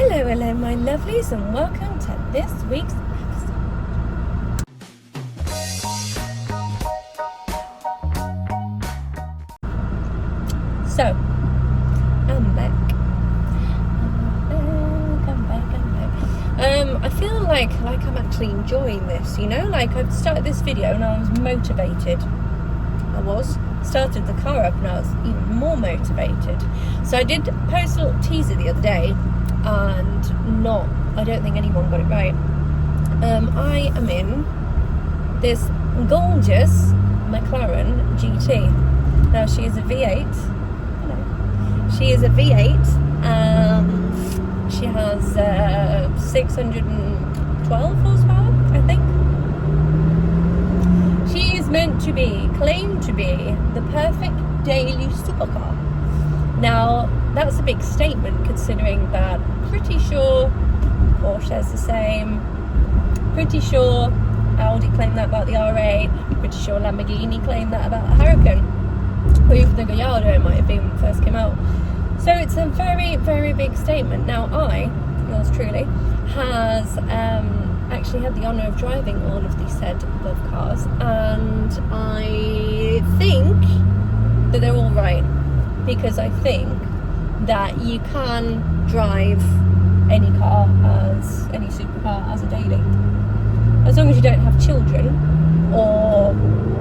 Hello, hello my lovelies, and welcome to this week's episode. So, I'm back. I'm back. I feel like I'm actually enjoying this, you know? Like, I've started this video and I was motivated. Started the car up and I was even more motivated. So I did post a little teaser the other day, and I don't think anyone got it right. I am in this gorgeous McLaren GT. Now she is a V8. She is a V8. She has 612 horsepower, I think. She is claimed to be the perfect daily supercar. Now, that's a big statement considering that pretty sure Porsche is the same, pretty sure Audi claimed that about the R8, pretty sure Lamborghini claimed that about the Huracan, or even the Gallardo it might have been when it first came out. So it's a very, very big statement. Now yours truly, has actually had the honour of driving all of these said above cars, and I think that they're all right, because I think that you can drive any car as any supercar as a daily, as long as you don't have children or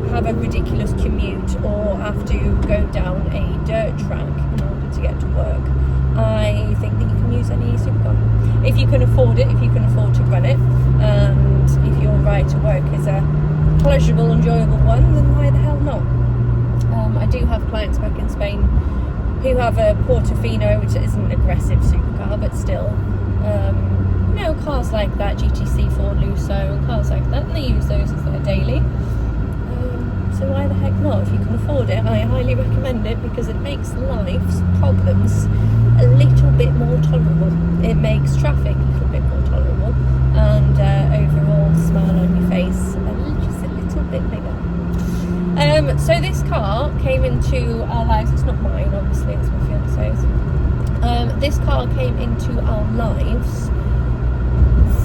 have a ridiculous commute or have to go down a dirt track in order to get to work. I think that you can use any supercar if you can afford it, if you can afford to run it, and if your ride to work is a pleasurable, enjoyable one, then why the hell not? I do have clients back in Spain who have a Portofino, which isn't an aggressive supercar, but still, cars like that, GTC Ford Lusso and cars like that, and they use those as their daily. So why the heck not? If you can afford it, I highly recommend it, because it makes life's problems a little bit more tolerable. It makes traffic a little bit more tolerable, and overall smile on your face just a little bit bigger. So this car came into our lives. It's not mine, obviously, it's my fiance's. This car came into our lives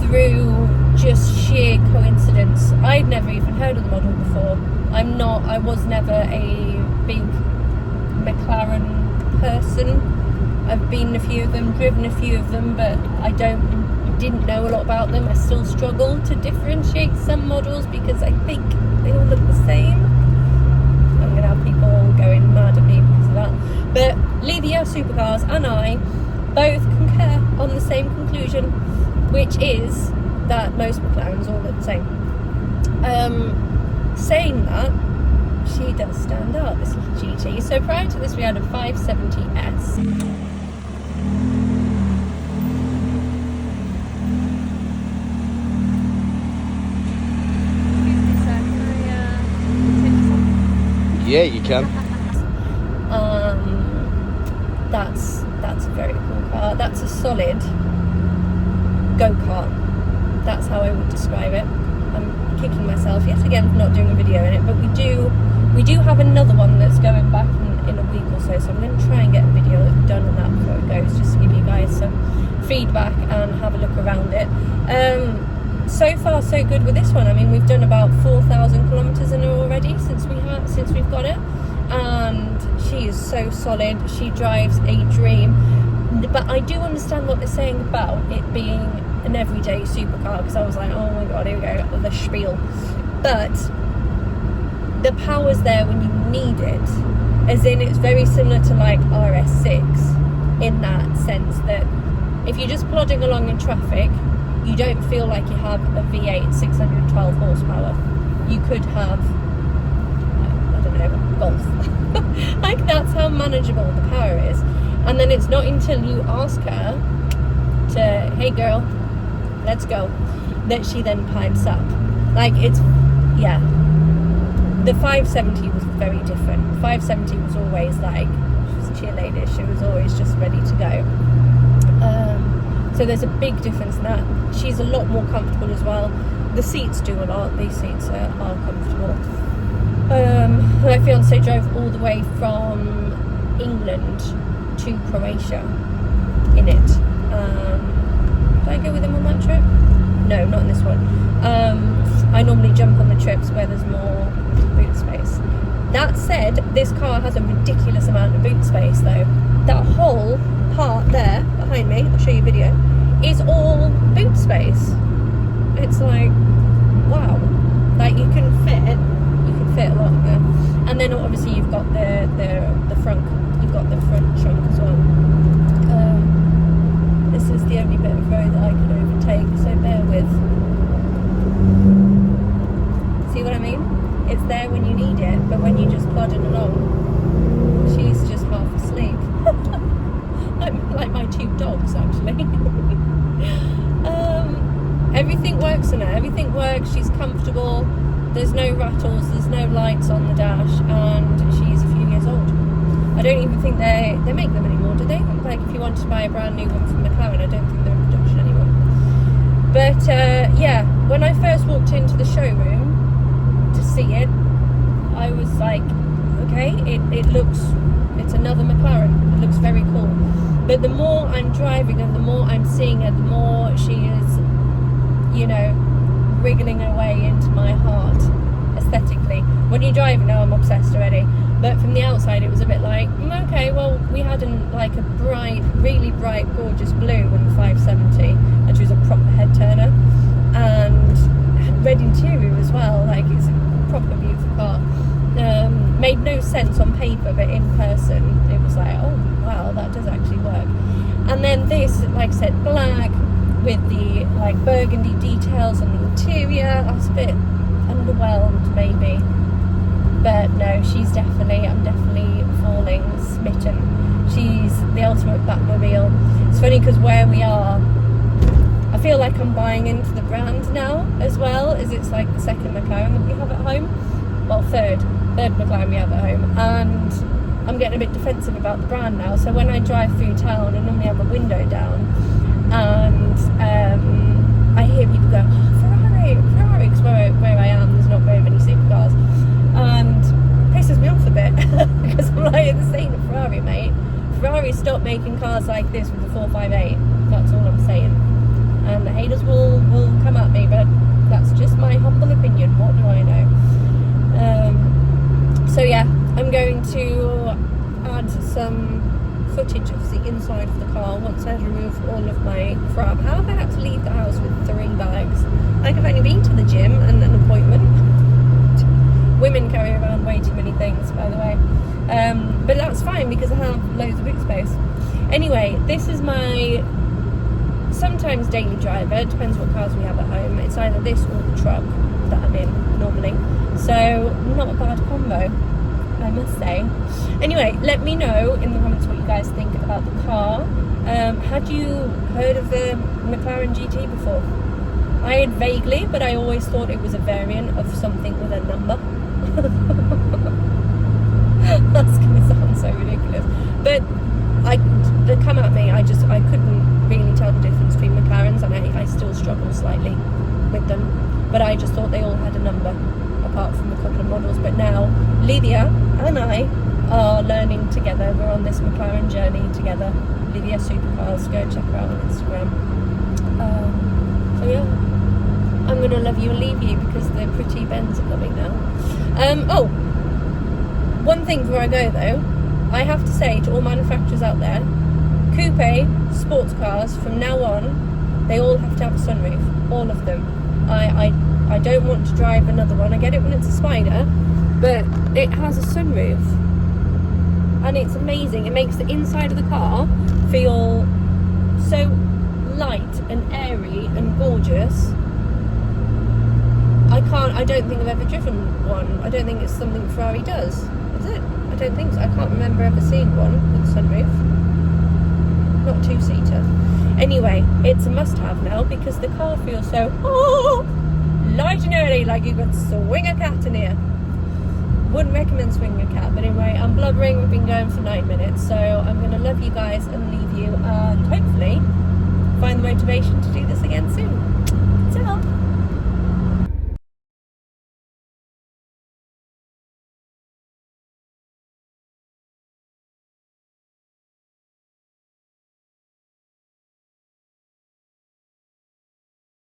through just sheer coincidence. I'd never even heard of the model before. I was never a big McLaren person. I've been in a few of them, driven a few of them, but I didn't know a lot about them. I still struggle to differentiate some models because I think they all look the same. I'm going to have people going mad at me because of that. But Lydia Supercars and I both concur on the same conclusion, which is that most McLarens all look the same. Saying that, she does stand out, this little GT. So prior to this we had a 570S. Yeah, you can. That's a very cool car. That's a solid go-kart. That's how I would describe it. I'm kicking myself yet again for not doing a video in it, but we do have another one that's going back in a week or so. So I'm going to try and get a video done on that before it goes, just to give you guys some feedback and have a look around it. So far so good with this one. I mean, we've done about 4,000 kilometers in her already since we've got it, and she is so solid. She drives a dream. But I do understand what they're saying about it being an everyday supercar, because I was like, oh my god, here we go, the spiel. But the power's there when you need it, as in it's very similar to like RS6 in that sense that if you're just plodding along in traffic, you don't feel like you have a V8 612 horsepower. You could have, I don't know, Golf. Like, that's how manageable the power is. And then it's not until you ask her to, hey girl, let's go, that she then pipes up. Like, it's, yeah. The 570 was very different. 570 was always like, she was a cheerleader. She was always just ready to go. So there's a big difference in that. She's a lot more comfortable as well. The seats do a lot. These seats are comfortable. My fiance drove all the way from England to Croatia in it. Did I go with him on that trip? No, not in this one. I normally jump on the trips where there's more boot space. That said, this car has a ridiculous amount of boot space though. That whole part there behind me, I'll show you a video, is all boot space. It's like, wow. Like you can fit a lot in there. And then obviously you've got the front, you've got the front trunk as well. This is the only bit of road that I can overtake, so bear with. See what I mean? It's there when you need it, but when you're just plodding along, she's just half asleep. like my two dogs, actually. Everything works in her. Everything works. She's comfortable. There's no rattles. There's no lights on the dash, and she's a few years old. I don't even think they make them anymore, do they? Like if you wanted to buy a brand new one from McLaren, I don't think they're in production anymore. But yeah, when I first walked into the showroom to see it, I was like, okay, it's another McLaren. It looks very cool. But the more I'm driving and the more I'm seeing her, the more she is, you know, wriggling her way into my heart aesthetically. When you drive now, I'm obsessed already. But from the outside, it was a bit like, okay, well, we had like a bright, really bright, gorgeous blue in the 570, and she was a proper head turner, and red interior as well. Like it's a proper beautiful car. Made no sense on paper, but in person, it was like, oh wow, that does actually work. And then this, like I said, black with the like burgundy details on the interior. I was a bit underwhelmed, maybe. But no, I'm definitely falling, smitten. She's the ultimate Batmobile. It's funny because where we are, I feel like I'm buying into the brand now as well, as it's like the second McLaren that we have at home. Well, third McLaren we have at home. And I'm getting a bit defensive about the brand now. So when I drive through town, I normally have my window down, and I hear people go, oh, Ferrari, because where I am, there's not very many supercars. And it pisses me off a bit because I'm like, this ain't a Ferrari, mate. Ferrari stopped making cars like this with the 458. That's all I'm saying. And the haters will come at me, but that's just my humble opinion. What do I know? So yeah, I'm going to add some footage of the inside of the car once I've removed all of my crap. How have I had to leave the house with 3 bags? Like I've only been to the gym and an appointment. Women carry around way too many things, by the way. But that's fine because I have loads of boot space. Anyway, this is my sometimes daily driver. It depends what cars we have at home. It's either this or the truck that I'm in normally. So not a bad combo, I must say. Anyway, let me know in the comments what you guys think about the car. Had you heard of the McLaren GT before? I had vaguely, but I always thought it was a variant of something with a number. That's going to sound so ridiculous. But they come at me, I couldn't really tell the difference between McLarens, and I still struggle slightly with them. But I just thought they all had a number, apart from a couple of models. But now, Lydia and I are learning together. We're on this McLaren journey together. Lydia Supercars, go check her out on Instagram. So yeah, I'm going to love you and leave you because the pretty Bens are coming now. Oh, one thing before I go though, I have to say to all manufacturers out there, coupe sports cars from now on, they all have to have a sunroof, all of them. I don't want to drive another one. I get it when it's a Spider, but it has a sunroof, and it's amazing. It makes the inside of the car feel so light and airy and gorgeous. I don't think I've ever driven one. I don't think it's something Ferrari does, is it? I don't think so. I can't remember ever seeing one with a sunroof. Not two-seater. Anyway, it's a must-have now because the car feels so light and airy, like you could swing a cat in here. Wouldn't recommend swinging a cat, but anyway, I'm blubbering. We've been going for 9 minutes, so I'm going to love you guys and leave you, and hopefully find the motivation to do this again soon.